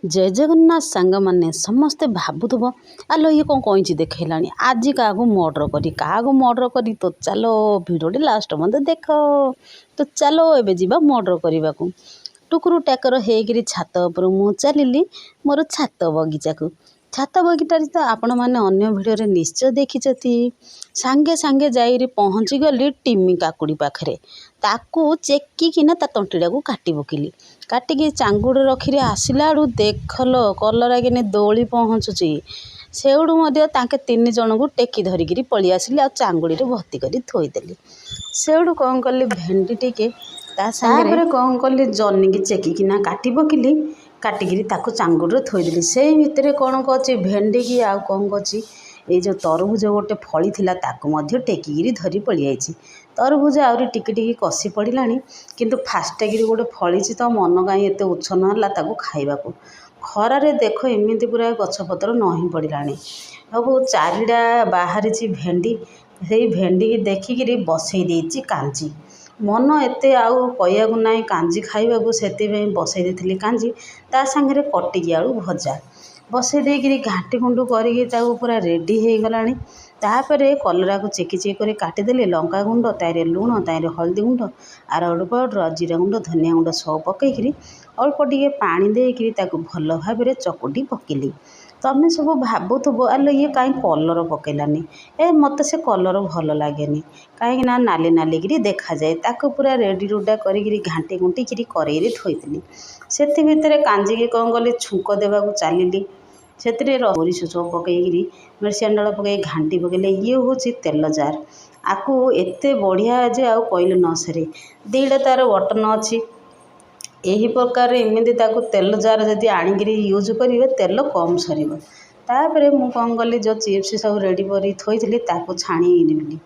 जय जगन्नाथ सांग मैंने समस्ते भावुव आलो ये कौन कईची देखलानी आज क्या मर्डर करी तो चलो भिडियोटी लास्ट मत देख तो चलो एबे जीवा मर्डर करने को टुकुर टाकर होकर छात उपर मु चलिली मोर छात बगीचा को छात बगीचा तो आपण मैंने अन्य भिडियो निश्चय देखी सांगे सांगे जाई पहुँची गली टिमी काकुड़ी पाखे ताकू चेकिना ता तंटीटा को काटी पकेली काटिकी चांगुड़ रखी आसला आड़ू देखल कलर आगे दौड़ी पहुँचुची सेउडू ताके 3 जन को टेकी धरिकी पलि आसिली आ चांगुड़ी भर्ती कर थोईदेली सेउडू कौन कली भेंडी टिके तापर कौन कली जनी की चेकिना काटी पकेली काटिकी ताकू चांगुड़ थोईदेली से भितर कौन कची भेंडी की आउ कौन कची ये जो तरभुज गोटे फली थिला ताकू मध्य टेकिकी धरी पलि आइछि तरभुज आहरी टिके टिके कषि पड़ानी किंतु फास्टाकि गोटे फली तो मन कहीं एत उच्छन है ताकू खाइबाकू खरारे देख एमती पूरा गछपतर नही पड़ानी सब चारिटा बाहरी भेंडी से भेंडी की देखिकी बसई देती कांजी मन एत आउ कहू ना कांजी खाइबाकू से बसई देती कांजी ता सांगे कटिकी आलू भजा बसई देकी घाटी गुंडू करके पूरा रेडी हो गलानी तापर कलरा को चेकी चेक कर काटिदेली लंका गुंड तारे लुण तारे हल्दी गुंड आरड़ पाउडर जीरा गुंड धनिया गुंड सब पकईकरी अल्प टिके पानी देकी भल भाव चकुटी पकेली तमें सब भावुव आलो ये कहीं कलर पकेलानी मत से कलर भल लगे कहीं नाली नालिकी देखा जाए ताको पूरा रेडी रुडा करी घाटी गुंटिकी करेई थोईदेली से भितर कांजिकी कौन कली छुंक देवाक चलिली से सोरिष सब पकईकरी मिर्चियाँ डाल पकई घाटी पकेले ये हूँ तेल जार आकू एत बढ़िया जे आउ कहले न सरे 2टा तार बटन अच्छी यही प्रकार एमती तेल जार जदि आणिक यूज करेंगे तेल कम सर तापर मु कौन कली जो चिप्स सब रेडी कर थोड़ी छाणी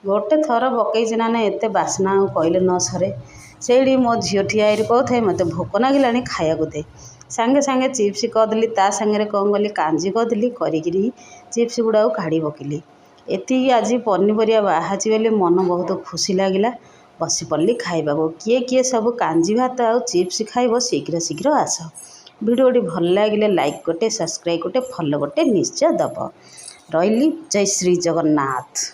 गोटे थर पकई ना एत बास्ना कहले न सरे से मो झील ठिया कहते मत भोक लगे खाया दे सांगे सांगे चिप्स करदेली ता सांगे कौन कली कांजी करदेली करी चिप्स गुड़ा काढ़ी पकेली एति आज पनीपरिया बाहाची बोली मन बहुत खुशी लगिला बसी पड़ली खाइबा को किए किए सब कांजी भात आ चिप्स खाइब शीघ्र शीघ्र आस भिडियोटी भल लगे लाइक गोटे सब्सक्राइब गोटे फॉलो गोटे निश्चय दब रही जय श्री जगन्नाथ।